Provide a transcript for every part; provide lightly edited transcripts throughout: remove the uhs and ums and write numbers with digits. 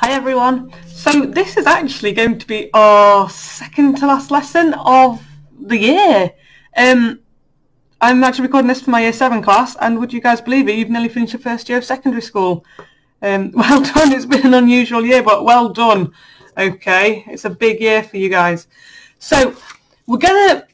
Hi everyone. So this is actually going to be our second to last lesson of the year. I'm actually recording this for my Year 7 class, and would you guys believe it, you've nearly finished your first year of secondary school. Well done, it's been an unusual year, but well done. Okay, it's a big year for you guys. So we're gonna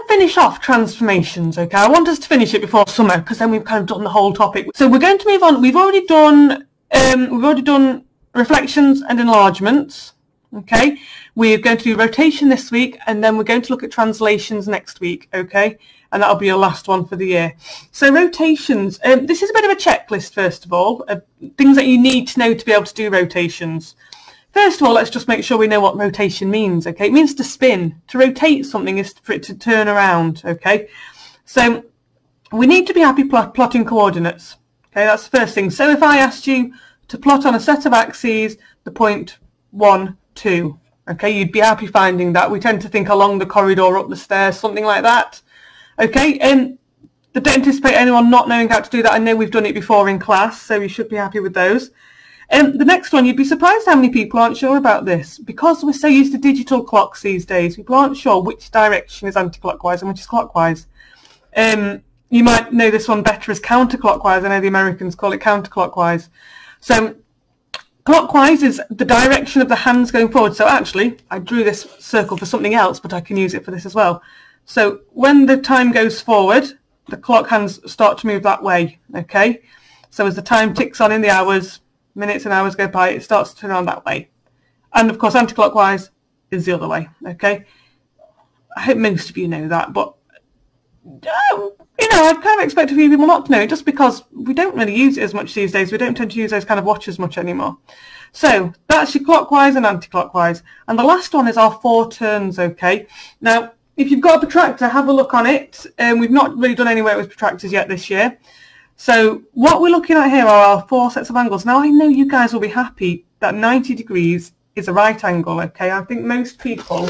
finish off transformations, okay? I want us to finish it before summer because then we've kind of done the whole topic. So we're going to move on. We've already done reflections and enlargements, okay? We're going to do rotation this week, and then we're going to look at translations next week, okay? And that'll be your last one for the year. So rotations, this is a bit of a checklist, first of all, things that you need to know to be able to do rotations. First of all, let's just make sure we know what rotation means, okay? It means to spin. To rotate something is for it to turn around, okay? So we need to be happy plotting coordinates, okay? That's the first thing. So if I asked you to plot on a set of axes the point 1, 2, okay? You'd be happy finding that. We tend to think along the corridor, up the stairs, something like that, okay? I don't anticipate anyone not knowing how to do that. I know we've done it before in class, so you should be happy with those. The next one, you'd be surprised how many people aren't sure about this. Because we're so used to digital clocks these days, people aren't sure which direction is anti-clockwise and which is clockwise. You might know this one better as counterclockwise. I know the Americans call it counterclockwise. So clockwise is the direction of the hands going forward. So actually, I drew this circle for something else, but I can use it for this as well. So when the time goes forward, the clock hands start to move that way, okay? So as the time ticks on in the hours, minutes and hours go by, it starts to turn around that way. And of course, anti-clockwise is the other way, okay? I hope most of you know that, but you know, I'd kind of expect a few people not to know it just because we don't really use it as much these days. We don't tend to use those kind of watches much anymore. So that's your clockwise and anti-clockwise. And the last one is our 4 turns, okay? Now, if you've got a protractor, have a look on it. We've not really done any work with protractors yet this year. So what we're looking at here are our 4 sets of angles. Now, I know you guys will be happy that 90 degrees is a right angle, okay? I think most people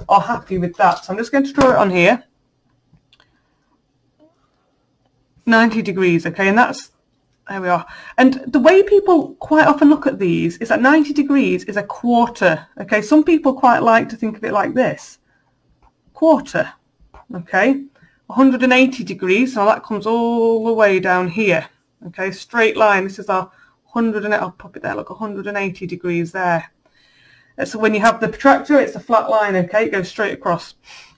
are happy with that. So I'm just going to draw it on here. 90 degrees, okay? And that's, there we are. And the way people quite often look at these is that 90 degrees is a quarter, okay? Some people quite like to think of it like this. Quarter, okay? 180 degrees, now that comes all the way down here, okay, straight line. This is our 100, I'll pop it there, look, 180 degrees there. So when you have the protractor, it's a flat line, okay, it goes straight across.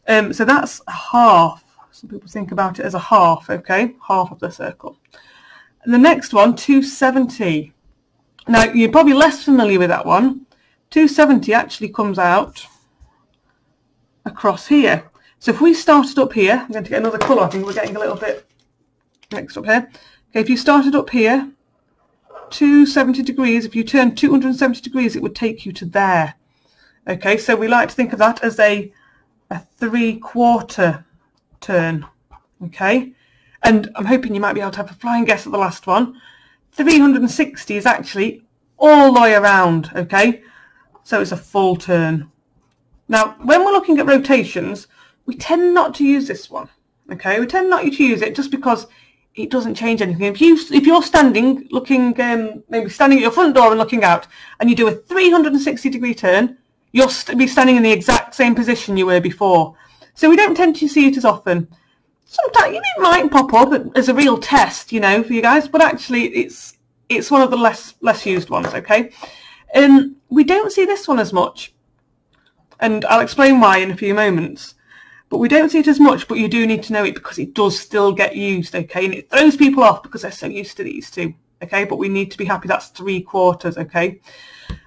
So that's a half. Some people think about it as a half, okay, half of the circle. And the next one, 270. Now, you're probably less familiar with that one. 270 actually comes out across here. So if we started up here, I'm going to get another colour, I think we're getting a little bit mixed up here. Okay, if you started up here, 270 degrees, if you turn 270 degrees, it would take you to there. Okay, so we like to think of that as a 3/4 turn. Okay, and I'm hoping you might be able to have a flying guess at the last one. 360 is actually all the way around, okay? So it's a full turn. Now, when we're looking at rotations, we tend not to use this one, okay? We tend not to use it just because it doesn't change anything. If you're standing, looking, maybe standing at your front door and looking out, and you do a 360 degree turn, you'll be standing in the exact same position you were before. So we don't tend to see it as often. Sometimes it might pop up as a real test, you know, for you guys, but actually it's one of the less used ones, okay? We don't see this one as much, and I'll explain why in a few moments. But we don't see it as much, but you do need to know it because it does still get used, okay? And it throws people off because they're so used to these two, okay? But we need to be happy that's 3/4, okay?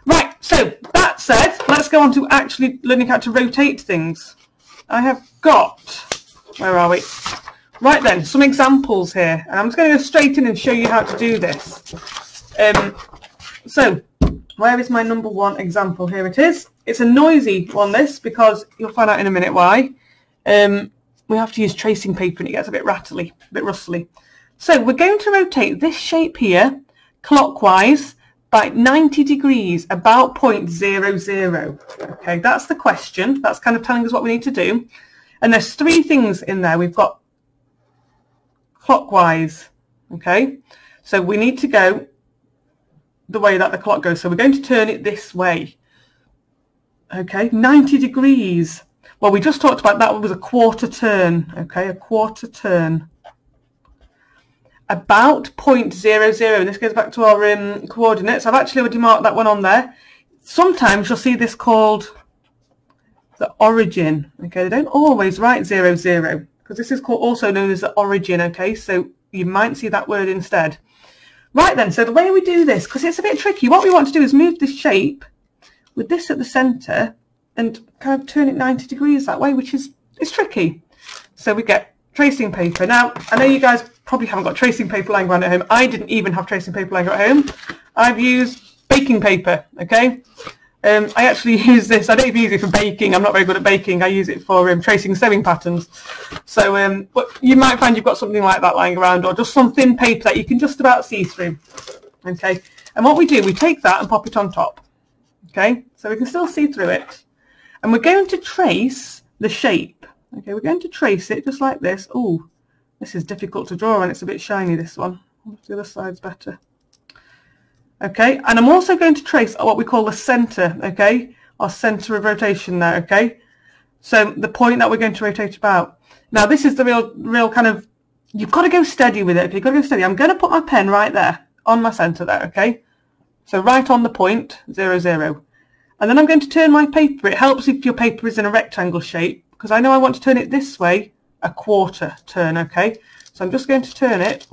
Right, so that said, let's go on to actually learning how to rotate things. I have got, where are we? Right then, some examples here. And I'm just going to go straight in and show you how to do this. So, where is my number 1 example? Here it is. It's a noisy one, this, because you'll find out in a minute why. We have to use tracing paper and it gets a bit rattly, a bit rustly. So we're going to rotate this shape here clockwise by 90 degrees, about 0.00. Okay, that's the question. That's kind of telling us what we need to do. And there's 3 things in there. We've got clockwise, okay? So we need to go the way that the clock goes. So we're going to turn it this way. Okay, 90 degrees. Well, we just talked about that was a quarter turn. Okay, a quarter turn. About 0.00. This goes back to our coordinates. I've actually already marked that one on there. Sometimes you'll see this called the origin. Okay, they don't always write 00 because this is also known as the origin. Okay, so you might see that word instead. Right then, so the way we do this, because it's a bit tricky, what we want to do is move this shape with this at the centre and kind of turn it 90 degrees that way, which is tricky. So we get tracing paper. Now, I know you guys probably haven't got tracing paper lying around at home. I didn't even have tracing paper lying around at home. I've used baking paper, okay? I actually use this. I don't even use it for baking. I'm not very good at baking. I use it for tracing sewing patterns. So but you might find you've got something like that lying around, or just some thin paper that you can just about see through. Okay, and what we do, we take that and pop it on top. Okay, so we can still see through it. And we're going to trace the shape. Okay, we're going to trace it just like this. Oh, this is difficult to draw and it's a bit shiny, this one. The other side's better. Okay, and I'm also going to trace what we call the centre, okay, our centre of rotation there, okay. So the point that we're going to rotate about. Now this is the real kind of, you've got to go steady with it, okay, you've got to go steady. I'm going to put my pen right there, on my centre there, okay. So right on the point, 00. And then I'm going to turn my paper. It helps if your paper is in a rectangle shape, because I know I want to turn it this way, a quarter turn, okay. So I'm just going to turn it,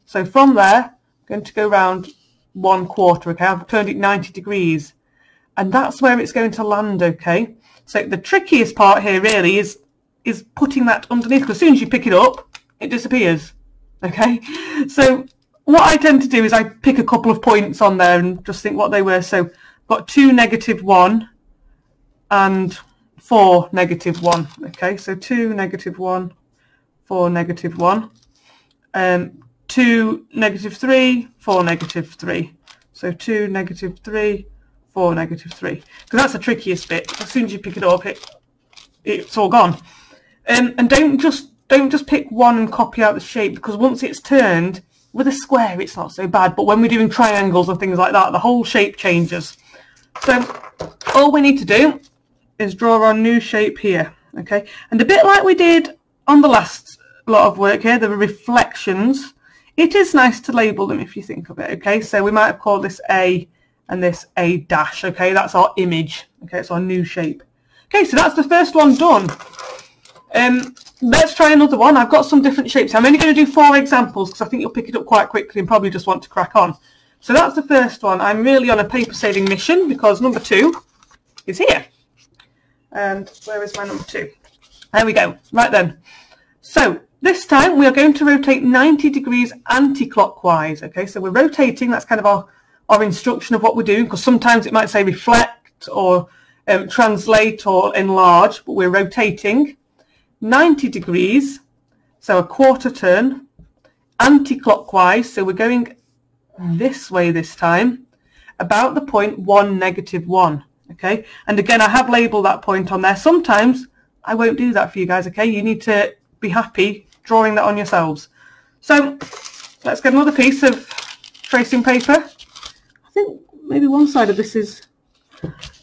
so from there, going to go round 1/4, okay. I've turned it 90 degrees and that's where it's going to land, okay. So the trickiest part here really is putting that underneath, because as soon as you pick it up it disappears, okay. So what I tend to do is I pick a couple of points on there and just think what they were. So I've got 2, -1 and 4, -1, okay. So 2, -1, 4, -1, 2, -3, 4, -3. So 2, -3, 4, -3. Because that's the trickiest bit. As soon as you pick it up, it's all gone. And don't just pick one and copy out the shape, because once it's turned with a square, it's not so bad. But when we're doing triangles and things like that, the whole shape changes. So all we need to do is draw our new shape here, okay. And a bit like we did on the last lot of work here, the reflections. It is nice to label them if you think of it, okay. So we might have called this A and this A dash, okay. That's our image, okay. It's our new shape. Okay, so that's the first one done. Let's try another one. I've got some different shapes. I'm only going to do 4 examples because I think you'll pick it up quite quickly and probably just want to crack on. So that's the first one. I'm really on a paper saving mission because number 2 is here. And where is my number 2? There we go. Right then. So this time we are going to rotate 90 degrees anti-clockwise. Okay, so we're rotating. That's kind of our instruction of what we're doing, because sometimes it might say reflect or translate or enlarge, but we're rotating 90 degrees, so a quarter turn, anti-clockwise, so we're going this way this time, about the point 1, -1. Okay, and again I have labelled that point on there. Sometimes I won't do that for you guys, okay. You need to be happy drawing that on yourselves. So let's get another piece of tracing paper. I think maybe one side of this is,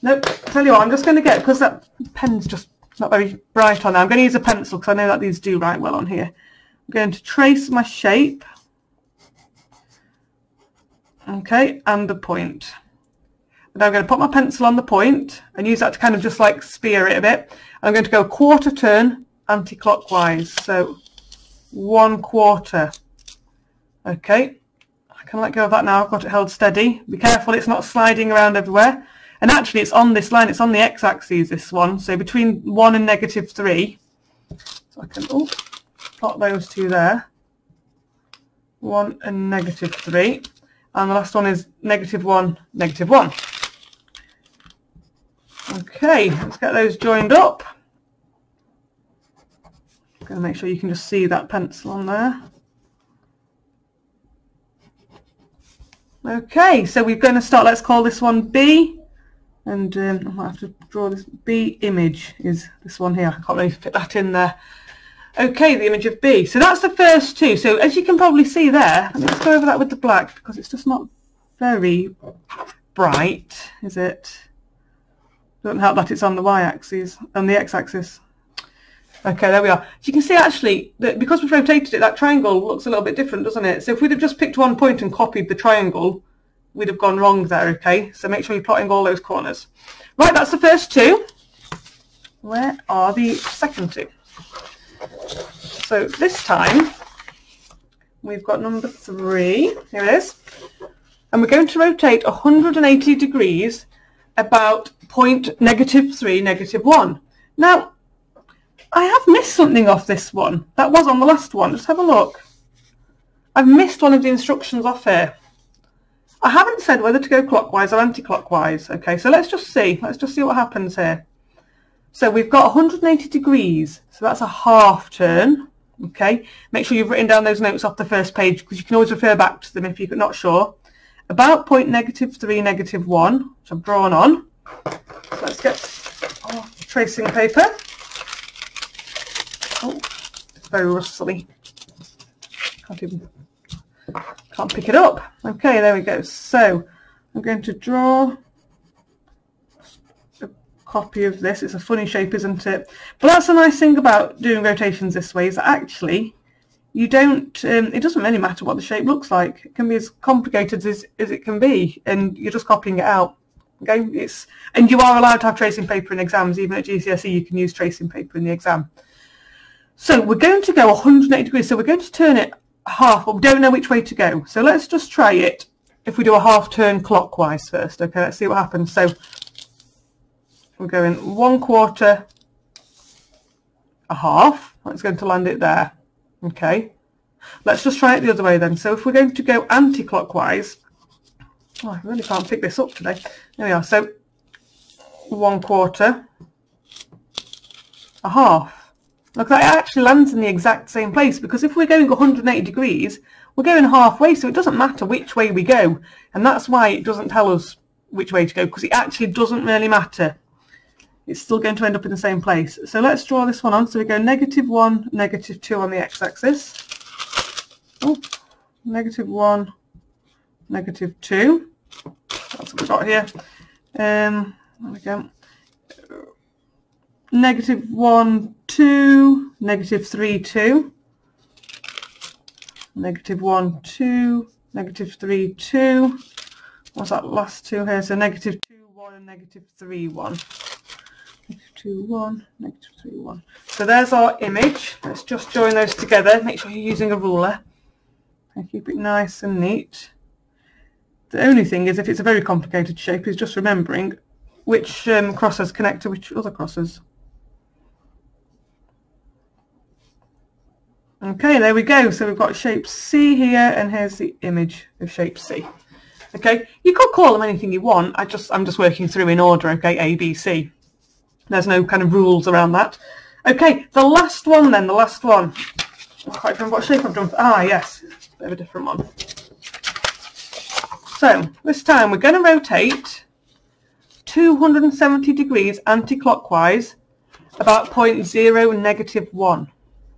nope, tell you what, I'm just going to get, because that pen's just not very bright on there, I'm going to use a pencil because I know that these do write well on here. I'm going to trace my shape, okay, and the point. And I'm going to put my pencil on the point and use that to kind of just like spear it a bit. I'm going to go a quarter turn anti-clockwise, so 1/4. Okay, I can let go of that now. I've got it held steady. Be careful it's not sliding around everywhere. And actually it's on this line, it's on the x-axis, this one, so between 1 and -3. So I can plot those two there, 1 and -3, and the last one is -1, -1. Okay, let's get those joined up. I'm going to make sure you can just see that pencil on there. Okay, so we're going to start, let's call this one B. And I might have to draw this. B image is this one here. I can't really fit that in there. Okay, the image of B. So that's the first two. So as you can probably see there, let's go over that with the black because it's just not very bright, is it? Doesn't help that it's on the y-axis, on the x-axis. Okay, there we are. So you can see actually that because we've rotated it, that triangle looks a little bit different, doesn't it? So if we'd have just picked one point and copied the triangle, we'd have gone wrong there, okay? So make sure you're plotting all those corners. Right, that's the first two. Where are the second two? So this time, we've got number 3. Here it is. And we're going to rotate 180 degrees about point -3, -1. Now, I have missed something off this one. That was on the last one. Let's have a look. I've missed one of the instructions off here. I haven't said whether to go clockwise or anti-clockwise. Okay, so let's just see. Let's just see what happens here. So we've got 180 degrees. So that's a half turn. Okay, make sure you've written down those notes off the first page because you can always refer back to them if you're not sure. About point -3, -1, which I've drawn on. So let's get our tracing paper. Oh, it's very rustly. Can't pick it up. Okay, there we go. So I'm going to draw a copy of this. It's a funny shape, isn't it? But that's a nice thing about doing rotations this way, is that actually you don't, it doesn't really matter what the shape looks like. It can be as complicated as it can be, and you're just copying it out. Okay, and you are allowed to have tracing paper in exams. Even at GCSE you can use tracing paper in the exam. So we're going to go 180 degrees, so we're going to turn it half, but we don't know which way to go. So let's just try it if we do a half turn clockwise first. Okay, let's see what happens. So we're going 1/4, a half. That's going to land it there. Okay, let's just try it the other way then. So if we're going to go anti-clockwise, oh, I really can't pick this up today. There we are. So 1/4, a half. Look, that actually lands in the exact same place, because if we're going 180 degrees, we're going halfway, so it doesn't matter which way we go. And that's why it doesn't tell us which way to go, because it actually doesn't really matter. It's still going to end up in the same place. So let's draw this one on. So we go -1, -2 on the x-axis. Oh, -1, -2. That's what we've got here. There we go. -1, 2, -3, 2. -1, 2, -3, 2. What's that last two here? So -2, 1 and -3, 1. -2, 1, -3, 1. So there's our image. Let's just join those together. Make sure you're using a ruler and keep it nice and neat. The only thing is, if it's a very complicated shape, is just remembering which crosses connect to which other crosses. Okay, there we go. So we've got shape C here, and here's the image of shape C. Okay, you could call them anything you want. I'm just working through in order. Okay, A, B, C. There's no kind of rules around that. Okay, the last one then. The last one. I can't remember what shape I've done. Ah, yes, it's a bit of a different one. So this time we're going to rotate 270 degrees anti-clockwise, about point -0, -1.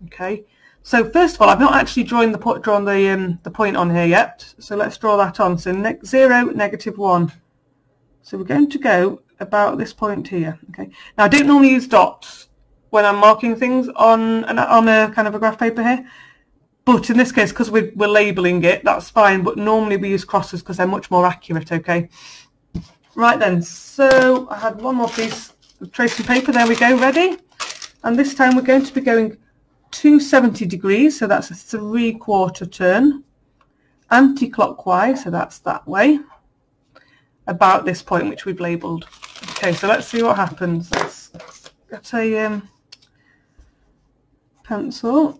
Okay. So first of all, I've not actually drawn the point on here yet. So let's draw that on. So 0, -1. So we're going to go about this point here. Okay. Now I don't normally use dots when I'm marking things on a kind of a graph paper here, but in this case, because we're labelling it, that's fine. But normally we use crosses because they're much more accurate. Okay. Right then. So I had one more piece of tracing paper. There we go. Ready. And this time we're going to be going 270 degrees, so that's a 3/4 turn, anti-clockwise, so that's that way, about this point which we've labelled. Okay, so let's see what happens. Let's get a pencil.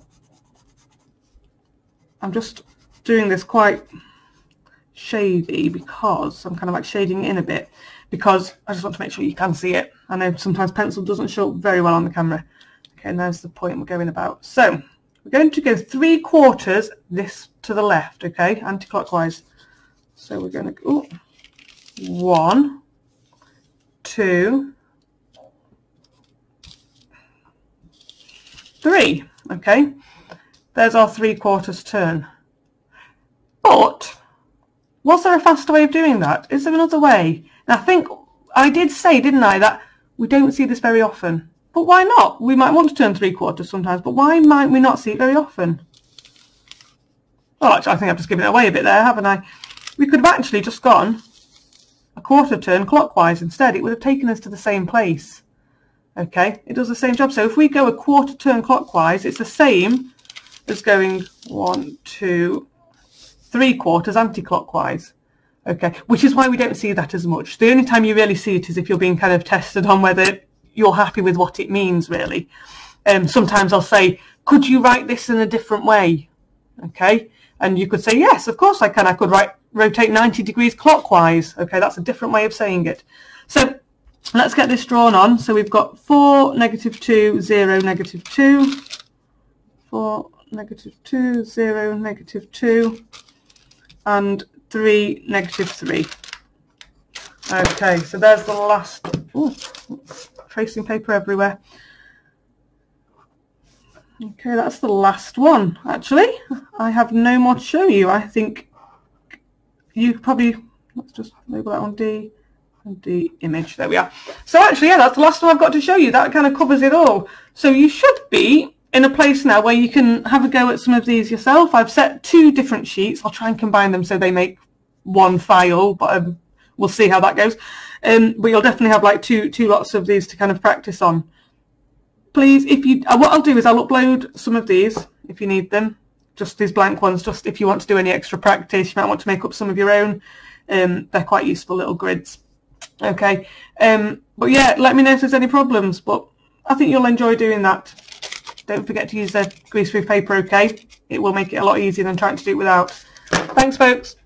I'm just doing this quite shady because I'm kind of like shading it in a bit, because I just want to make sure you can see it. I know sometimes pencil doesn't show up very well on the camera. Okay, and there's the point we're going about. So we're going to go 3/4 this to the left, okay, anti-clockwise. So we're going to go 1, 2, 3. Okay, there's our 3/4 turn. But Was there a faster way of doing that? Is there another way? And I think I did say, didn't I, that we don't see this very often. But why not? We might want to turn 3/4 sometimes, but why might we not see it very often? Well, actually, I think I've just given it away a bit there, haven't I? We could have actually just gone a 1/4 turn clockwise instead. It would have taken us to the same place. Okay, it does the same job. So if we go a 1/4 turn clockwise, it's the same as going 1, 2, 3/4 anti-clockwise. Okay, which is why we don't see that as much. The only time you really see it is if you're being kind of tested on whether you're happy with what it means, really. Sometimes I'll say, could you write this in a different way? Okay, and you could say, yes, of course I can. I could rotate 90 degrees clockwise. Okay, that's a different way of saying it. So let's get this drawn on. So we've got 4, -2, 0, -2. 4, -2, 0, -2. And 3, -3. Okay, so there's the last. Ooh, tracing paper everywhere. Okay, that's the last one. Actually, I have no more to show you. I think you probably, let's just label that on D and D image. There we are. So actually, yeah, that's the last one I've got to show you. That kind of covers it all. So you should be in a place now where you can have a go at some of these yourself. I've set 2 different sheets. I'll try and combine them so they make one file, but we'll see how that goes. But you'll definitely have like two lots of these to kind of practice on. Please, if you, what I'll do is I'll upload some of these if you need them, just these blank ones, just if you want to do any extra practice. You might want to make up some of your own. They're quite useful little grids. Okay, but yeah, let me know if there's any problems, but I think you'll enjoy doing that. Don't forget to use the greaseproof paper, okay? It will make it a lot easier than trying to do it without. Thanks, folks.